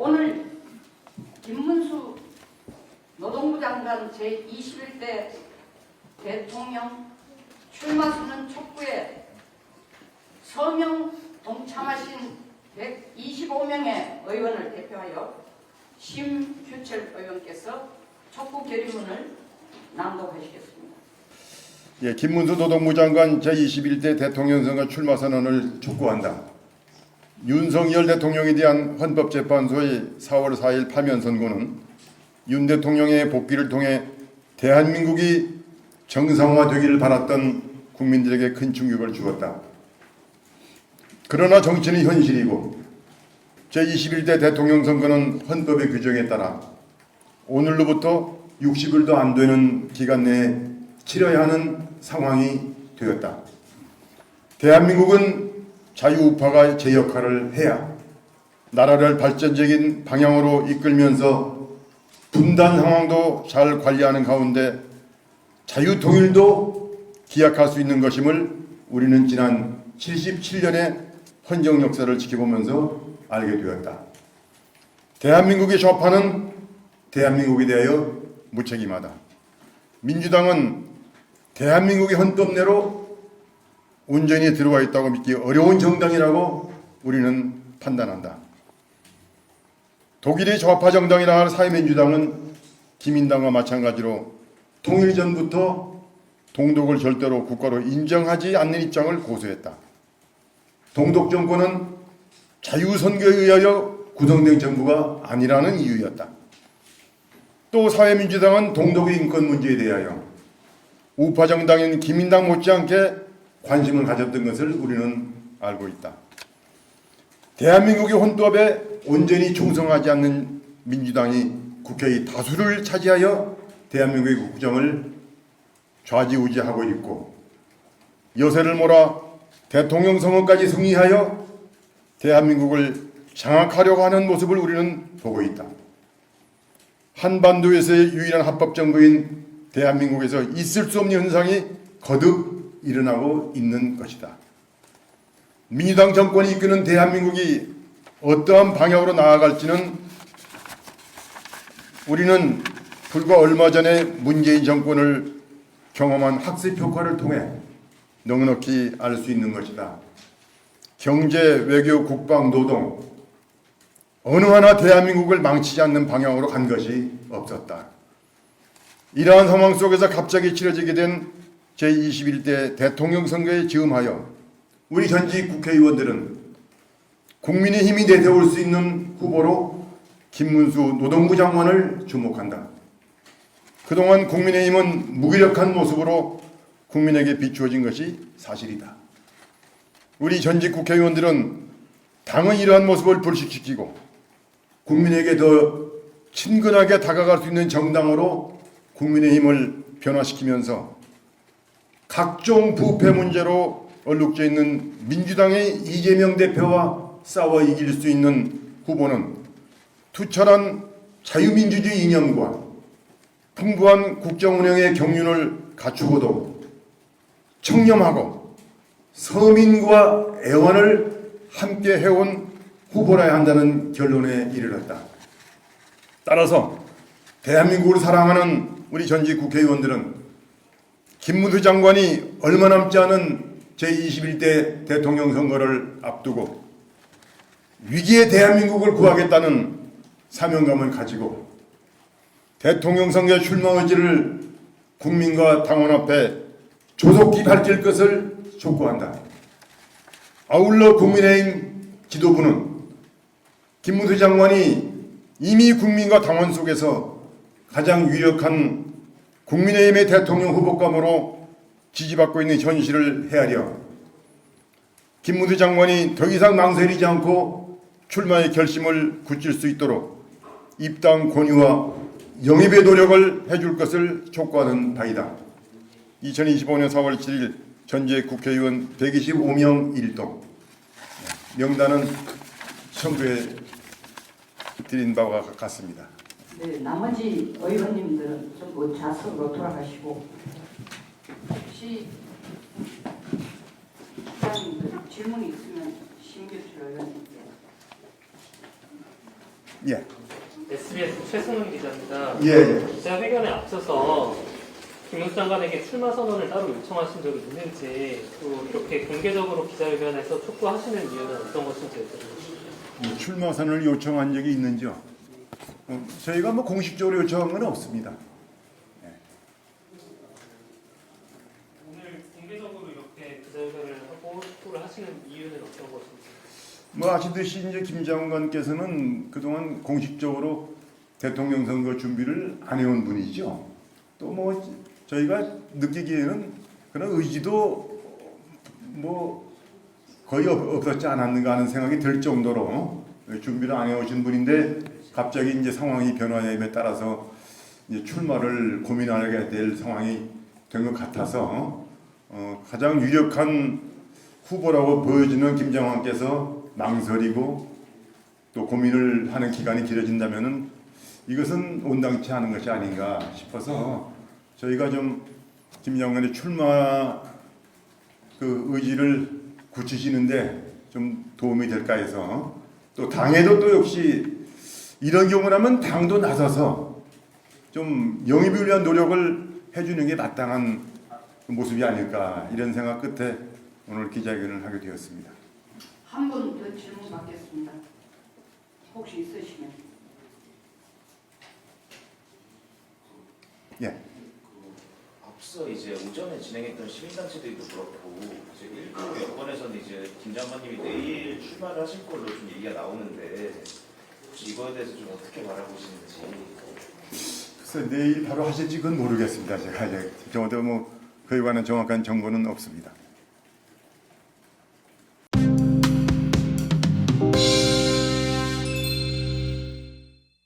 오늘 김문수 노동부 장관 제21대 대통령 출마선언 촉구에 서명 동참하신 125명의 의원을 대표하여 심규철 의원께서 촉구 결의문을 낭독하시겠습니다. 예, 김문수 노동부 장관 제21대 대통령 선거 출마 선언을 촉구한다. 윤석열 대통령에 대한 헌법재판소의 4월 4일 파면 선고는 윤 대통령의 복귀를 통해 대한민국이 정상화되기를 바랐던 국민들에게 큰 충격을 주었다. 그러나 정치는 현실이고 제21대 대통령 선거는 헌법의 규정에 따라 오늘로부터 60일도 안 되는 기간 내에 치러야 하는 상황이 되었다. 대한민국은 자유우파가 제 역할을 해야 나라를 발전적인 방향으로 이끌면서 분단 상황도 잘 관리하는 가운데 자유통일도 기약할 수 있는 것임을 우리는 지난 77년의 헌정 역사를 지켜보면서 알게 되었다. 대한민국의 좌파는 대한민국에 대하여 무책임하다. 민주당은 대한민국의 헌법 내로 온전히 들어와 있다고 믿기 어려운 정당이라고 우리는 판단한다. 독일의 좌파 정당이라 할 사회민주당은 기민당과 마찬가지로 통일 전부터 동독을 절대로 국가로 인정하지 않는 입장을 고수했다. 동독 정권은 자유선거에 의하여 구성된 정부가 아니라는 이유였다. 또 사회민주당은 동독의 인권 문제에 대하여 우파 정당인 기민당 못지않게 관심을 가졌던 것을 우리는 알고 있다. 대한민국의 헌법에 온전히 충성하지 않는 민주당이 국회의 다수를 차지하여 대한민국의 국정을 좌지우지하고 있고 여세를 몰아 대통령 선거까지 승리하여 대한민국을 장악하려고 하는 모습을 우리는 보고 있다. 한반도에서의 유일한 합법정부인 대한민국에서 있을 수 없는 현상이 거듭 일어나고 있는 것이다. 민주당 정권이 이끄는 대한민국이 어떠한 방향으로 나아갈지는 우리는 불과 얼마 전에 문재인 정권을 경험한 학습 효과를 통해 넉넉히 알 수 있는 것이다. 경제, 외교, 국방, 노동 어느 하나 대한민국을 망치지 않는 방향으로 간 것이 없었다. 이러한 상황 속에서 갑자기 치러지게 된 제21대 대통령 선거에 즈음하여 우리 현직 국회의원들은 국민의힘이 내세울 수 있는 후보로 김문수 노동부 장관을 주목한다. 그동안 국민의힘은 무기력한 모습으로 국민에게 비추어진 것이 사실이다. 우리 전직 국회의원들은 당의 이러한 모습을 불식시키고 국민에게 더 친근하게 다가갈 수 있는 정당으로 국민의힘을 변화시키면서 각종 부패 문제로 얼룩져 있는 민주당의 이재명 대표와 싸워 이길 수 있는 후보는 투철한 자유민주주의 이념과 풍부한 국정운영의 경륜을 갖추고도 청렴하고 서민과 애원을 함께 해온 후보라야 한다는 결론에 이르렀다. 따라서 대한민국을 사랑하는 우리 전직 국회의원들은 김문수 장관이 얼마 남지 않은 제21대 대통령 선거를 앞두고 위기의 대한민국을 구하겠다는 사명감을 가지고 대통령 선거에 출마 의지를 국민과 당원 앞에 조속히 밝힐 것을 촉구한다. 아울러 국민의힘 지도부는 김문수 장관이 이미 국민과 당원 속에서 가장 유력한 국민의힘의 대통령 후보감으로 지지받고 있는 현실을 헤아려 김문수 장관이 더 이상 망설이지 않고 출마의 결심을 굳힐 수 있도록 입당 권유와 영입의 노력을 해줄 것을 촉구하는 바이다. 2025년 4월 7일 전직 국회의원 125명 일동. 명단은 첨부해 드린 바와 같습니다. 네, 나머지 의원님들은 전부 좌석으로 돌아가시고 혹시 기자님들 질문이 있으면 심규철 의원님께. 예. SBS 최승훈 기자입니다. 예. 기자회견에 앞서서 김문수 장관에게 출마 선언을 따로 요청하신 적이 있는지, 또 이렇게 공개적으로 기자회견에서 촉구하시는 이유는 어떤 것인지 여쭤보겠습니다. 출마 선언을 요청한 적이 있는지요? 저희가 뭐 공식적으로 요청한 건 없습니다. 오늘 공개적으로 이렇게 기자회견을 하고 촉구를 하시는 이유는 어떤 것인지. 뭐 아시듯이 이제 김 장관께서는 그동안 공식적으로 대통령 선거 준비를 안 해온 분이죠. 또 뭐 저희가 느끼기에는 그런 의지도 뭐 거의 없었지 않았는가 하는 생각이 들 정도로 준비를 안 해오신 분인데 갑자기 이제 상황이 변화됨에 따라서 이제 출마를 고민하게 될 상황이 된 것 같아서 가장 유력한 후보라고 보여지는 김 장관께서 망설이고 또 고민을 하는 기간이 길어진다면은 이것은 온당치 않은 것이 아닌가 싶어서 저희가 좀 김 장관의 출마 그 의지를 굳히시는데 좀 도움이 될까 해서 또 당에도 또 역시 이런 경우라면 당도 나서서 좀 영입을 위한 노력을 해주는 게 마땅한 모습이 아닐까 이런 생각 끝에 오늘 기자회견을 하게 되었습니다. 한 분 더 질문 받겠습니다. 혹시 있으시면. 예. 앞서 이제 오전에 진행했던 시민단체들도 그렇고 이제 일부 여권에서는 이제 김 장관님이 내일 출마를 하실 걸로 좀 얘기가 나오는데 혹시 이거에 대해서 좀 어떻게 바라보시는지. 글쎄 내일 바로 하실지 그건 모르겠습니다. 제가 이제 저도 뭐 그에 관한 정확한 정보는 없습니다.